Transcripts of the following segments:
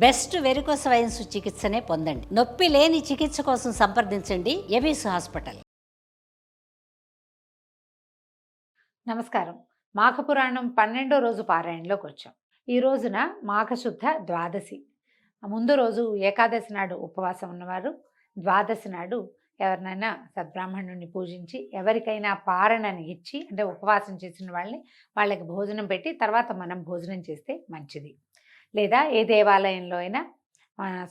Best varicose veins చికిత్సనే పొందండి. నొప్పి లేని చికిత్స కోసం సంప్రదించండి ఎవిస్ హాస్పిటల్. నమస్కారం. మాఘపురాణం 12వ రోజు పారాయణలోకి వచ్చాం. ఈ రోజున మాఘశుద్ధ ద్వాదశి. ముందు రోజు ఏకాదశి నాడు ఉపవాసం ఉన్నవారు, ద్వాదశి నాడు ఎవరినైనా సద్బ్రాహ్మణుని పూజించి ఎవరికైనా పారణని ఇచ్చి, అంటే ఉపవాసం చేసిన వాళ్ళకి భోజనం పెట్టి తర్వాత మనం భోజనం చేస్తే మంచిది. లేదా ఏ దేవాలయంలో అయినా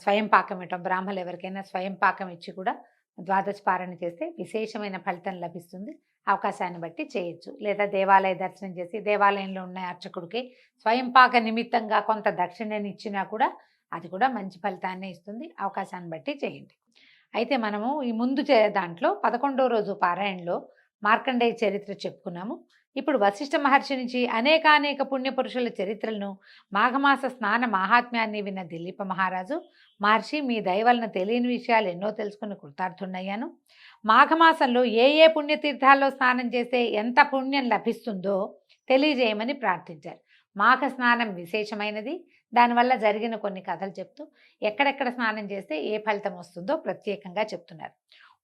స్వయం పాకం ఇవ్వటం, బ్రాహ్మణులు ఎవరికైనా స్వయం పాకం ఇచ్చి కూడా ద్వాదశి పారణ చేస్తే విశేషమైన ఫలితం లభిస్తుంది. అవకాశాన్ని బట్టి చేయొచ్చు. లేదా దేవాలయ దర్శనం చేసి దేవాలయంలో ఉన్న అర్చకుడికి స్వయం పాక నిమిత్తంగా కొంత దక్షిణని ఇచ్చినా కూడా అది కూడా మంచి ఫలితాన్ని ఇస్తుంది. అవకాశాన్ని బట్టి చేయండి. అయితే మనము ఈ ముందు దాంట్లో 11వ రోజు పారాయణలో మార్కండేయ చరిత్ర చెప్పుకున్నాము. ఇప్పుడు వశిష్ఠ మహర్షి నుంచి అనేక పుణ్యపురుషుల చరిత్రలను, మాఘమాస స్నాన మాహాత్మ్యాన్ని విన్న దిలీప మహారాజు, మహర్షి మీ దయ వలన తెలియని విషయాలు ఎన్నో తెలుసుకుని కృతార్థుండయ్యాను. మాఘమాసంలో ఏ పుణ్యతీర్థాల్లో స్నానం చేస్తే ఎంత పుణ్యం లభిస్తుందో తెలియజేయమని ప్రార్థించారు. మాఘ స్నానం విశేషమైనది. దానివల్ల జరిగిన కొన్ని కథలు చెప్తూ ఎక్కడెక్కడ స్నానం చేస్తే ఏ ఫలితం వస్తుందో ప్రత్యేకంగా చెప్తున్నారు.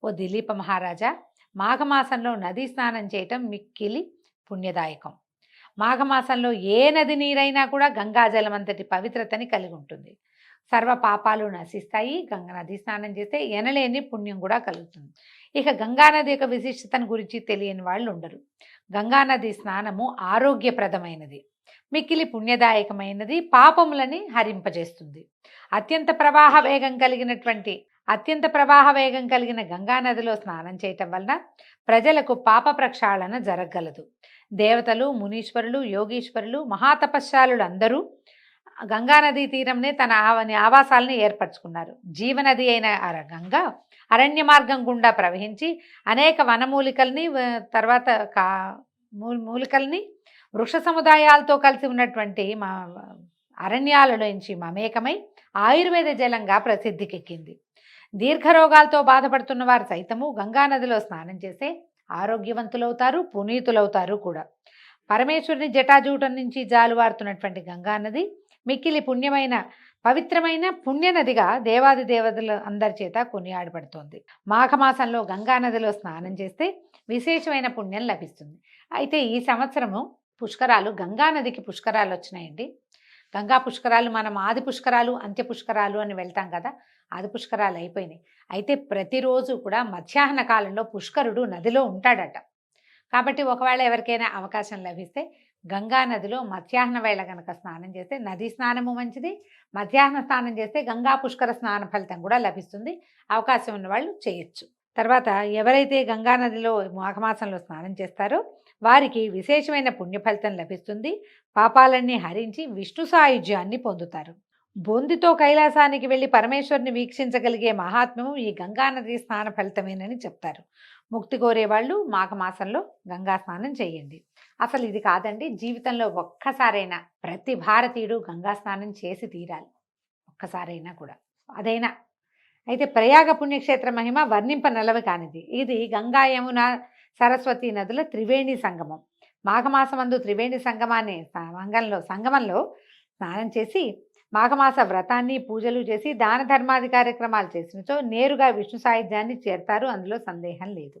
ఓ దిలీప మహారాజా, మాఘమాసంలో నదీ స్నానం చేయటం మిక్కిలి పుణ్యదాయకం. మాఘమాసంలో ఏ నది నీరైనా కూడా గంగాజలం అంతటి పవిత్రతని కలిగి ఉంటుంది. సర్వ పాపాలు నశిస్తాయి. గంగా నది స్నానం చేస్తే ఎనలేని పుణ్యం కూడా కలుగుతుంది. ఇక గంగానది యొక్క విశిష్టతను గురించి తెలియని వాళ్ళు ఉండరు. గంగానది స్నానము ఆరోగ్యప్రదమైనది, మిక్కిలి పుణ్యదాయకమైనది, పాపములని హరింపజేస్తుంది. అత్యంత ప్రవాహ వేగం కలిగిన గంగానదిలో స్నానం చేయటం వలన ప్రజలకు పాప ప్రక్షాళన జరగగలదు. దేవతలు, మునీశ్వరులు, యోగీశ్వరులు, మహాతపస్శాలులు అందరూ గంగానదీ తీరంనే తన ఆవాసాలను ఏర్పరచుకున్నారు. జీవనది అయిన గంగ అరణ్య మార్గం గుండా ప్రవహించి అనేక వనమూలికల్ని, తర్వాత మూలికల్ని, వృక్ష సముదాయాలతో కలిసి ఉన్నటువంటి అరణ్యాలలోంచి మమేకమై ఆయుర్వేద జలంగా ప్రసిద్ధికెక్కింది. దీర్ఘరోగాలతో బాధపడుతున్న వారు సైతము గంగానదిలో స్నానం చేస్తే ఆరోగ్యవంతులవుతారు, పునీతులవుతారు కూడా. పరమేశ్వరుని జటాజూటం నుంచి జాలువారుతున్నటువంటి గంగానది మిక్కిలి పవిత్రమైన పుణ్యనదిగా దేవాది దేవతల అందరి చేత కొనియాడబడుతోంది. మాఘమాసంలో గంగానదిలో స్నానం చేస్తే విశేషమైన పుణ్యం లభిస్తుంది. అయితే ఈ సంవత్సరము గంగానదికి పుష్కరాలు వచ్చినాయండి. గంగా పుష్కరాలు మనం ఆది పుష్కరాలు, అంత్య పుష్కరాలు అని వెళ్తాం కదా, ఆది పుష్కరాలు అయిపోయినాయి. అయితే ప్రతిరోజు కూడా మధ్యాహ్న కాలంలో పుష్కరుడు నదిలో ఉంటాడట. కాబట్టి ఒకవేళ ఎవరికైనా అవకాశం లభిస్తే గంగా నదిలో మధ్యాహ్న వేళ కనుక స్నానం చేస్తే, నదీ స్నానము మంచిది, మధ్యాహ్న స్నానం చేస్తే గంగా పుష్కర స్నాన ఫలితం కూడా లభిస్తుంది. అవకాశం ఉన్న వాళ్ళు చేయొచ్చు. తర్వాత ఎవరైతే గంగా నదిలో మాఘమాసంలో స్నానం చేస్తారో వారికి విశేషమైన పుణ్యఫలితం లభిస్తుంది. పాపాలన్నీ హరించి విష్ణు సాయుధ్యాన్ని పొందుతారు. బొందితో కైలాసానికి వెళ్ళి పరమేశ్వరుని వీక్షించగలిగే మహాత్మ్యము ఈ గంగానది స్నాన ఫలితమేనని చెప్తారు. ముక్తి కోరేవాళ్ళు మాఘమాసంలో గంగా స్నానం చేయండి. అసలు ఇది కాదండి, జీవితంలో ఒక్కసారైనా ప్రతి భారతీయుడు గంగా స్నానం చేసి తీరాలి, ఒక్కసారైనా కూడా అదైనా. అయితే ప్రయాగ పుణ్యక్షేత్ర మహిమ వర్ణింపనలవి కానిది. ఇది గంగా, యమున, సరస్వతి నదుల త్రివేణి సంగమం. మాఘమాసమందు త్రివేణి సంగమంలో స్నానం చేసి మాఘమాస వ్రతాన్ని, పూజలు చేసి దాన ధర్మాది కార్యక్రమాలు చేసినచో నేరుగా విష్ణు సాయుధ్యాన్ని చేరతారు. అందులో సందేహం లేదు.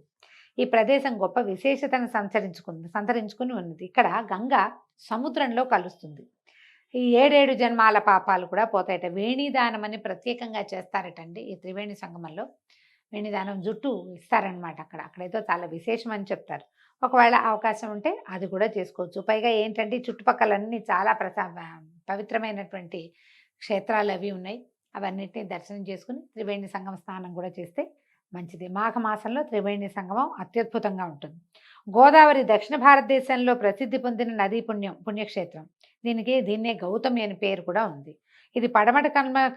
ఈ ప్రదేశం గొప్ప విశేషతను సంతరించుకుని ఉన్నది. ఇక్కడ గంగ సముద్రంలో కలుస్తుంది. ఈ 7 జన్మాల పాపాలు కూడా పోతాయట. వేణిదానం అని ప్రత్యేకంగా చేస్తారటండి. ఈ త్రివేణి సంగమంలో వేణిదానం జుట్టు ఇస్తారనమాట. అక్కడైతే చాలా విశేషం అని చెప్తారు. ఒకవేళ అవకాశం ఉంటే అది కూడా చేసుకోవచ్చు. పైగా ఏంటంటే చుట్టుపక్కలన్నీ చాలా పవిత్రమైనటువంటి క్షేత్రాలు అవి ఉన్నాయి. అవన్నిటిని దర్శనం చేసుకుని త్రివేణి సంగమ స్నానం కూడా చేస్తే మంచిది. మాఘమాసంలో త్రివేణి సంగమం అత్యద్భుతంగా ఉంటుంది. గోదావరి దక్షిణ భారతదేశంలో ప్రసిద్ధి పొందిన నదీ పుణ్యక్షేత్రం. దీన్నే గౌతమి అని పేరు కూడా ఉంది. ఇది పడమట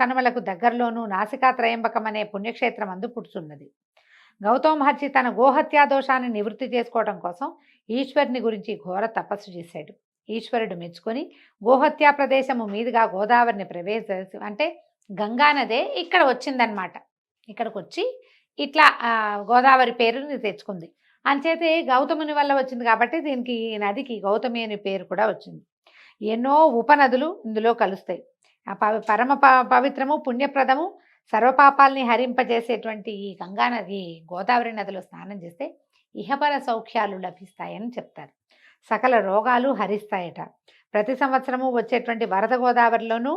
కనుమలకు దగ్గరలోనూ నాసికా త్రయంబకం అనే పుణ్యక్షేత్రం అందు పుడుతున్నది. గౌతమ మహర్షి తన గోహత్యా దోషాన్ని నివృత్తి చేసుకోవడం కోసం ఈశ్వరుని గురించి ఘోర తపస్సు చేశాడు. ఈశ్వరుడు మెచ్చుకొని గోహత్యా ప్రదేశము మీదుగా గోదావరిని అంటే గంగానదే ఇక్కడ వచ్చిందనమాట. ఇక్కడికి వచ్చి ఇట్లా గోదావరి పేరుని తెచ్చుకుంది. అంచేతే గౌతముని వల్ల వచ్చింది కాబట్టి ఈ నదికి గౌతమి అనే పేరు కూడా వచ్చింది. ఎన్నో ఉపనదులు ఇందులో కలుస్తాయి. ఆ పరమ పవిత్రము పుణ్యప్రదము సర్వపాపాల్ని హరింపజేసేటువంటి ఈ గంగానది గోదావరి నదిలో స్నానం చేస్తే ఇహపర సౌఖ్యాలు లభిస్తాయని చెప్తారు. సకల రోగాలు హరిస్తాయట. ప్రతి సంవత్సరము వచ్చేటువంటి వరద గోదావరిలోనూ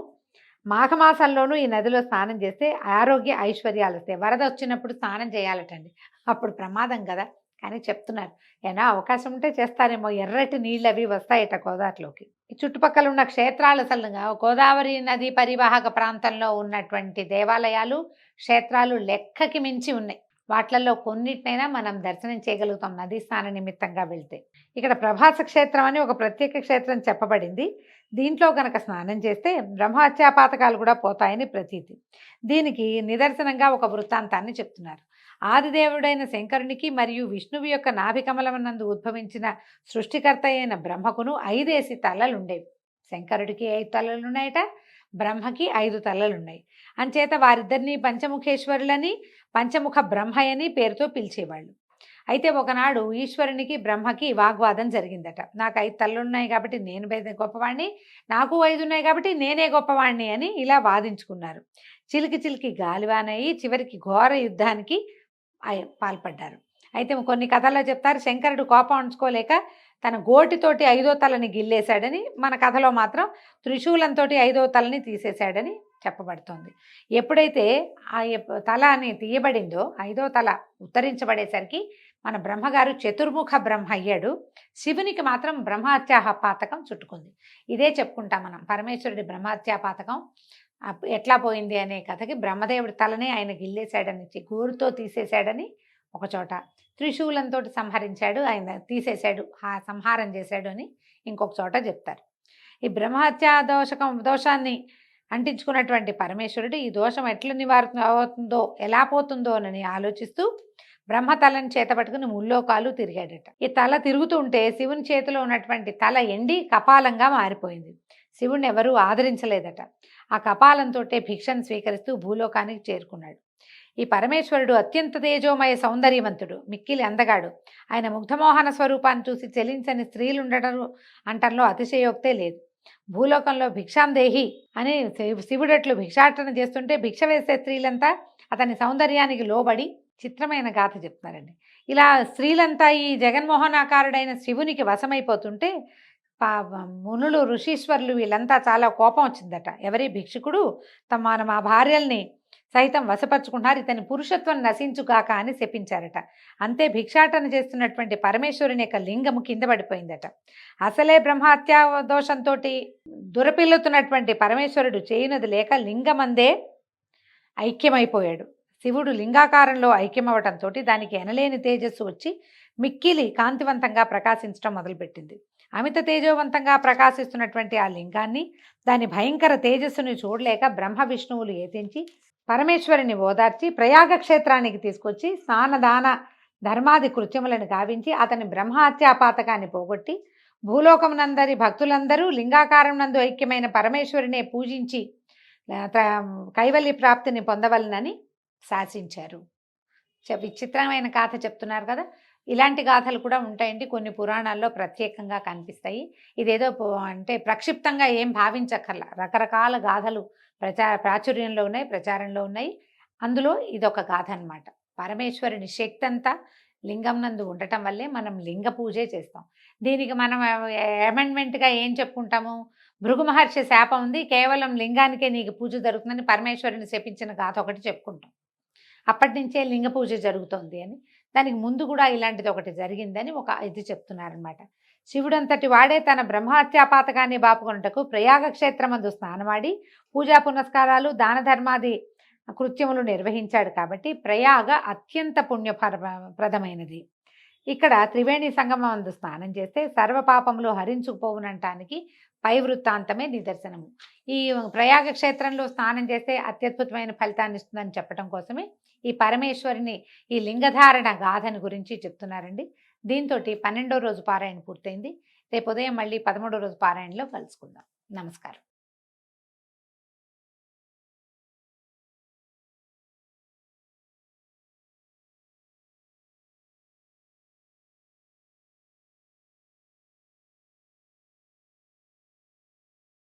మాఘమాసంలోనూ ఈ నదిలో స్నానం చేస్తే ఆరోగ్య ఐశ్వర్యాలు వస్తాయి. వరద వచ్చినప్పుడు స్నానం చేయాలటండి, అప్పుడు ప్రమాదం కదా, కానీ చెప్తున్నారు ఏనా అవకాశం ఉంటే చేస్తారేమో. ఎర్రటి నీళ్ళు అవి వస్తాయట గోదావరిలోకి. ఈ చుట్టుపక్కల ఉన్న క్షేత్రాలు అసలు గోదావరి నది పరివాహక ప్రాంతంలో ఉన్నటువంటి దేవాలయాలు క్షేత్రాలు లెక్కకి మించి ఉన్నాయి. వాట్లలో కొన్నిటినైనా మనం దర్శనం చేయగలుగుతాం నదీ స్నాన నిమిత్తంగా వెళ్తే. ఇక్కడ ప్రభాస క్షేత్రం అని ఒక ప్రత్యేక క్షేత్రం చెప్పబడింది. దీంట్లో కనుక స్నానం చేస్తే బ్రహ్మహత్యాపాతకాలు కూడా పోతాయని ప్రతీతి. దీనికి నిదర్శనంగా ఒక వృత్తాంతాన్ని చెప్తున్నారు. ఆదిదేవుడైన శంకరునికి మరియు విష్ణువు యొక్క నాభికమలమునందు ఉద్భవించిన సృష్టికర్త అయిన బ్రహ్మకును 5 తలలుండేవి. శంకరుడికి 5 తలలున్నాయట, బ్రహ్మకి 5 తలలున్నాయి. అంచేత వారిద్దరిని పంచముఖేశ్వరులని పంచముఖ బ్రహ్మయని పేరుతో పిలిచేవాళ్ళు. అయితే ఒకనాడు ఈశ్వరునికి బ్రహ్మకి వాగ్వాదం జరిగిందట. నాకు 5 తలలున్నాయి కాబట్టి నేను గొప్పవాణ్ణి, నాకు 5 ఉన్నాయి కాబట్టి నేనే గొప్పవాణ్ణి అని ఇలా వాదించుకున్నారు. చిలికి గాలివానయ్యి చివరికి ఘోర యుద్ధానికి పాల్పడ్డారు. అయితే కొన్ని కథల్లో చెప్తారు శంకరుడు కోపం ఉంచుకోలేక తన గోటితోటి 5వ తలని గిల్లేశాడని, మన కథలో మాత్రం త్రిశూలంతో 5వ తలని తీసేశాడని చెప్పబడుతోంది. ఎప్పుడైతే ఆ తల అని తీయబడిందో 5వ తల ఉత్తరించబడేసరికి మన బ్రహ్మగారు చతుర్ముఖ బ్రహ్మ అయ్యాడు. శివునికి మాత్రం బ్రహ్మహత్యాపాతకం చుట్టుకుంది. ఇదే చెప్పుకుంటాం మనం, పరమేశ్వరుడి బ్రహ్మహత్యాపాతకం ఎట్లా పోయింది అనే కథకి బ్రహ్మదేవుడి తలనే ఆయన గిల్లేశాడని, గోరుతో తీసేశాడని ఒక చోట, త్రిశూలంతో సంహరించాడు ఆయన, తీసేశాడు, సంహారం చేశాడు అని ఇంకొక చోట చెప్తారు. ఈ బ్రహ్మహత్యా దోషాన్ని అంటించుకున్నటువంటి పరమేశ్వరుడు ఈ దోషం ఎట్లా నివారణ అవుతుందో ఎలా పోతుందో అని ఆలోచిస్తూ బ్రహ్మతలని చేత పట్టుకుని ముల్లోకాలు తిరిగాడట. ఈ తల తిరుగుతూ ఉంటే శివుని చేతిలో ఉన్నటువంటి తల ఎండి కపాలంగా మారిపోయింది. శివుణ్ణి ఎవరూ ఆదరించలేదట. ఆ కపాలంతో భిక్షను స్వీకరిస్తూ భూలోకానికి చేరుకున్నాడు. ఈ పరమేశ్వరుడు అత్యంత తేజోమయ సౌందర్యవంతుడు, మిక్కిలి అందగాడు. ఆయన ముగ్ధమోహన స్వరూపాన్ని చూసి చెలించని స్త్రీలు ఉండడం అంటంలో అతిశయోక్తే లేదు. భూలోకంలో భిక్షాందేహి అని శివుడట్లు భిక్షాటన చేస్తుంటే భిక్ష వేసే స్త్రీలంతా అతని సౌందర్యానికి లోబడి చిత్రమైన గాథ చెప్తున్నారండి. ఇలా స్త్రీలంతా ఈ జగన్మోహనాకారుడైన శివునికి వశమైపోతుంటే మునులు ఋషీశ్వరులు వీళ్ళంతా చాలా కోపం వచ్చిందట. ఎవరి భిక్షుకుడు మా భార్యల్ని సైతం వశపరుచుకుంటున్నారు, ఇతని పురుషత్వం నశించుగాక అని శపించారట. అంతే భిక్షాటన చేస్తున్నటువంటి పరమేశ్వరుని యొక్క లింగము కింద పడిపోయిందట. అసలే బ్రహ్మహత్యా దోషంతో దురపిల్లుతున్నటువంటి పరమేశ్వరుడు చేయునది లేక లింగమందే ఐక్యమైపోయాడు. శివుడు లింగాకారంలో ఐక్యమవటంతో దానికి ఎనలేని తేజస్సు వచ్చి మిక్కిలి కాంతివంతంగా ప్రకాశించడం మొదలుపెట్టింది. అమిత తేజోవంతంగా ప్రకాశిస్తున్నటువంటి ఆ లింగాన్ని, దాని భయంకర తేజస్సుని చూడలేక బ్రహ్మ విష్ణువులు ఏతించి పరమేశ్వరుని ఓదార్చి ప్రయాగ క్షేత్రానికి తీసుకొచ్చి స్నానదాన ధర్మాది కృత్యములను గావించి అతని బ్రహ్మహత్యాపాతకాన్ని పోగొట్టి భూలోకమునందరి భక్తులందరూ లింగాకారం నందు ఐక్యమైన పరమేశ్వరునే పూజించి కైవల్య ప్రాప్తిని పొందవలనని శాసించారు. విచిత్రమైన గాథ చెప్తున్నారు కదా. ఇలాంటి గాథలు కూడా ఉంటాయండి, కొన్ని పురాణాల్లో ప్రత్యేకంగా కనిపిస్తాయి. ఇదేదో అంటే ప్రక్షిప్తంగా ఏం భావించక్కర్లా, రకరకాల గాథలు ప్రాచుర్యంలో ఉన్నాయి, ప్రచారంలో ఉన్నాయి. అందులో ఇదొక గాథ అన్నమాట. పరమేశ్వరుని శక్తి అంతా లింగం నందు ఉండటం వల్లే మనం లింగ పూజే చేస్తాం. దీనికి మనం అమెండ్మెంట్గా ఏం చెప్పుకుంటాము, భృగు మహర్షి శాపం ఉంది, కేవలం లింగానికే నీకు పూజ జరుగుతుందని పరమేశ్వరుని శపించిన గాథ ఒకటి చెప్పుకుంటాం. అప్పటి నుంచే లింగ పూజ జరుగుతోంది అని. దానికి ముందు కూడా ఇలాంటిది ఒకటి జరిగిందని ఒక ఇది చెప్తున్నారనమాట. శివుడంతటి వాడే తన బ్రహ్మహత్యాపాతకాన్ని బాపుకొనుటకు ప్రయాగ క్షేత్రమందు స్నానమాడి పూజా పునస్కారాలు దాన ధర్మాది కృత్యములు నిర్వహించాడు కాబట్టి ప్రయాగ అత్యంత పుణ్యప్రదమైనది. ఇక్కడ త్రివేణి సంగమం అందు స్నానం చేస్తే సర్వపాపములు హరించుకుపోవునంటానికి పై వృత్తాంతమే నిదర్శనము. ఈ ప్రయాగ క్షేత్రంలో స్నానం చేస్తే అత్యద్భుతమైన ఫలితాన్ని ఇస్తుందని చెప్పడం కోసమే ఈ పరమేశ్వరిని ఈ లింగధారణ గాథని గురించి చెప్తున్నారండి. దీంతో 12వ రోజు పారాయణ పూర్తయింది. రేపు ఉదయం మళ్ళీ 13వ రోజు పారాయణలో కలుసుకుందాం. నమస్కారం.